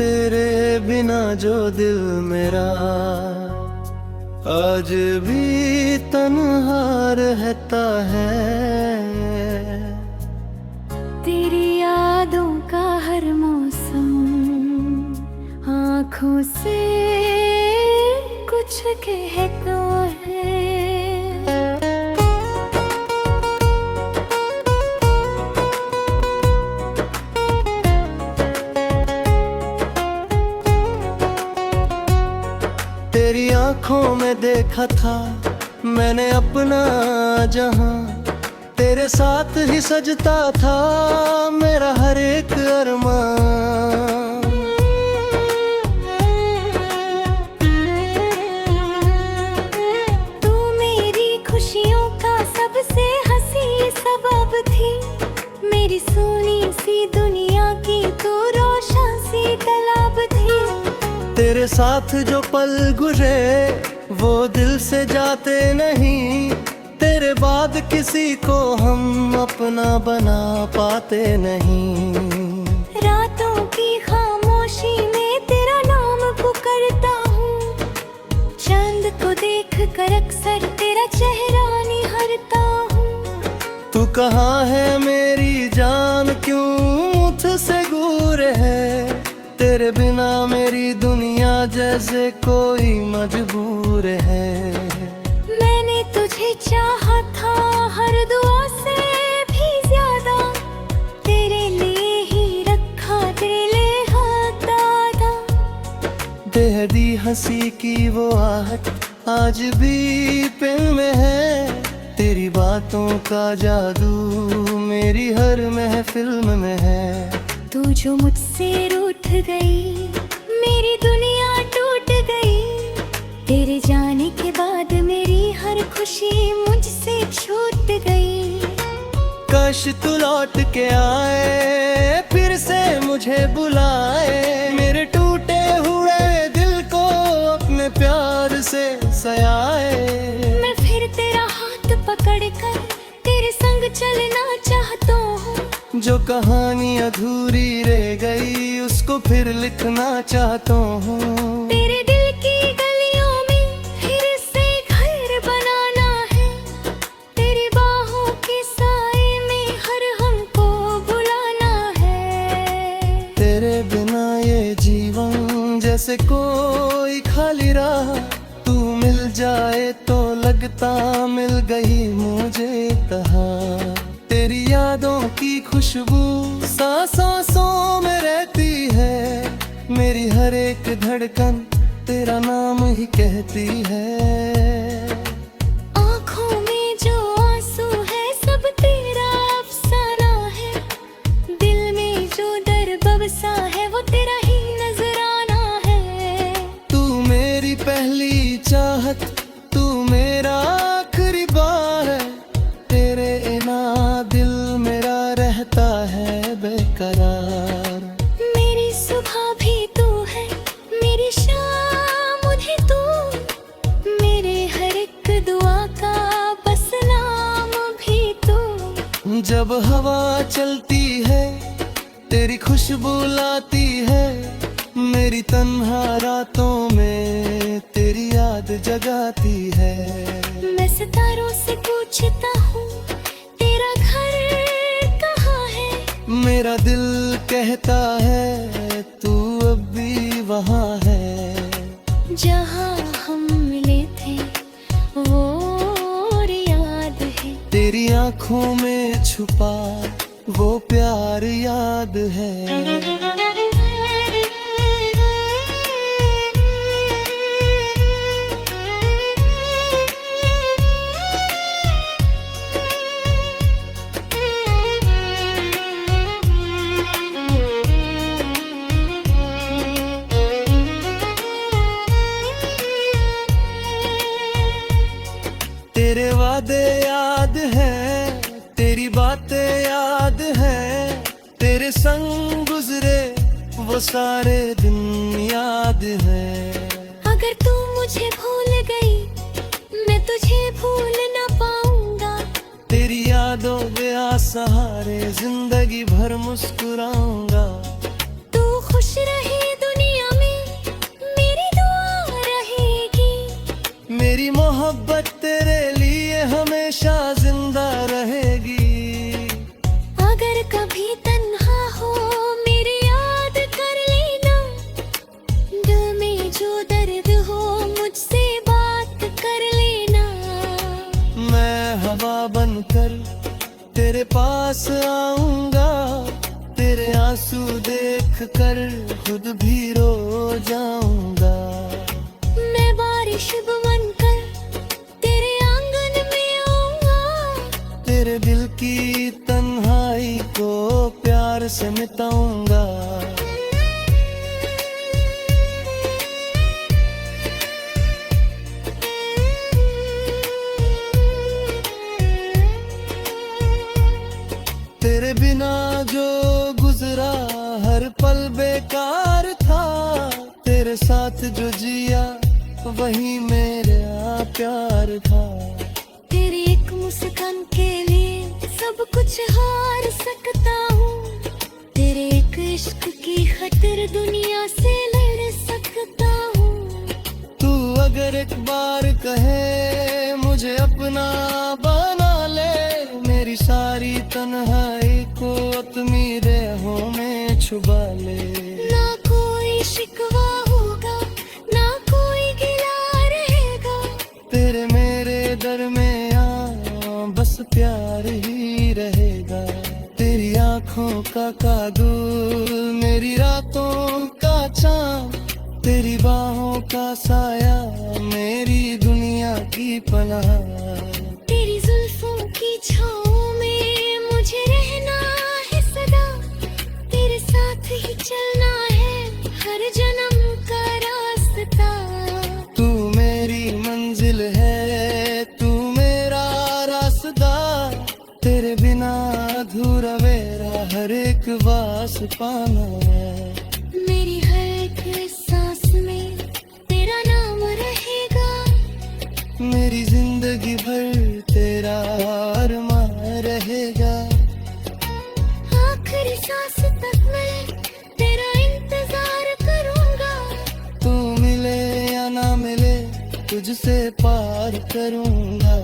तेरे बिना जो दिल मेरा आज भी तन्हा रहता है। तेरी यादों का हर मौसम आँखों से कुछ कहता है। तेरी आँखों में देखा था मैंने अपना जहां, तेरे साथ ही सजता था मेरा हर एक अरमान। तू मेरी खुशियों का सबसे हंसी सबब थी, मेरी सोनी सी दुनिया की तू रोशन सी तालाब थी। तेरे साथ जो पल गुजरे वो दिल से जाते नहीं, तेरे बाद किसी को हम अपना बना पाते नहीं। रातों की खामोशी में तेरा नाम पुकारता हूँ, चांद को देख कर अक्सर तेरा चेहरा निहारता हूँ। तू कहाँ है मेरी जान, क्यों मुझसे दूर है, तेरे बिना मेरी दुनिया जैसे कोई मजबूर है। मैंने तुझे चाहा था हर दुआ से भी ज्यादा, तेरे लिए ही रखा दिल दादा। बेहदी हंसी की वो आहट आज भी दिल में है, तेरी बातों का जादू मेरी हर महफिल में है। तू जो मुझसे रूठ गई मेरी दुनिया टूट गई, तेरे जाने के बाद मेरी हर खुशी मुझसे छूट गई। काश तू लौट के आए फिर से मुझे बुलाए, मेरे टूटे हुए दिल को अपने प्यार से सयाए। मैं फिर तेरा हाथ पकड़ कर तेरे संग चलना चाहता हूँ, जो कहानी अधूरी रह गई उसको फिर लिखना चाहता हूँ। तेरे दिल की गलियों में फिर से घर बनाना है, तेरी बाहों के साए में हर हमको बुलाना है। तेरे बिना ये जीवन जैसे कोई खाली राह, तू मिल जाए तो लगता मिल गई मुझे तहा। तेरी यादों की खुशबू सांसों में रहती है, मेरी हर एक धड़कन तेरा नाम ही कहती है। आँखों में जो आंसू है सब तेरा अफसाना है, दिल में जो डर बसा है वो तेरा ही नजराना है। तू मेरी पहली चाहत, तू मेरा आखिरी बार है, तेरे बिना दिल मेरा रहता है बेकरार। मेरी सुबह भी तू है, मेरी शाम मुझे तू, मेरे हर एक दुआ का बस नाम भी तू। जब हवा चलती है तेरी खुशबू लाती है, मेरी तन्हा रातों में तेरी याद जगाती है। मैं सितारों से पूछता हूँ तेरा घर कहाँ है, मेरा दिल कहता है तू अब भी वहाँ है। जहाँ हम मिले थे वो और याद है, तेरी आँखों में छुपा वो प्यार याद है। तेरे वादे याद हैं, तेरी बातें याद हैं, तेरे संग गुजरे वो सारे दिन याद हैं। अगर तू मुझे भूल गई मैं तुझे भूल ना पाऊंगा, तेरी यादों बेसहारे जिंदगी भर मुस्कुराऊंगा। तू खुश रहे दुनिया मोहब्बत तेरे लिए हमेशा जिंदा रहेगी। अगर कभी तन्हा हो मेरी याद कर लेना, दिल में जो दर्द हो मुझसे बात कर लेना। मैं हवा बनकर तेरे पास आऊंगा, तेरे आंसू देख कर खुद भी रो जाऊंगा। मैं बारिश बनकर तेरे आंगन में आऊंगा, तेरे दिल की तन्हाई को प्यार से मिटाऊंगा। तेरे बिना जो गुजरा हर पल बेकार था, तेरे साथ जो जिया वही मेरा प्यार था। तेरी एक मुस्कान के लिए सब कुछ हार सकता हूँ, तेरे एक इश्क की खातिर दुनिया से लड़ सकता हूँ। तू अगर एक बार कहे मुझे अपना बना ले, मेरी सारी तन्हाई को अपनी राहों में छुपा ले। ना कोई शिकवा होगा ना कोई गिला रहेगा, तेरे मेरे दरमियाँ बस प्यार ही रहेगा। तेरी आँखों का कागुल मेरी रातों का चाँद, तेरी बाहों का साया मेरी दुनिया की पनाह। तेरी जुल्फों की छाँव में मुझे रहना है सदा, तेरे साथ ही चलना है हर जन्म का रास्ता। तू मेरी मंजिल है, तू मेरा रास्ता, तेरे बिना अधूरा मेरा हर एक वास्ता है। मेरी हर एक सांस में तेरा नाम रहेगा, मेरी जिंदगी भर तेरा अरमां रहेगा। आखिरी सांस तक मैं तेरा इंतजार करूंगा, तू मिले या ना मिले तुझसे पार करूंगा।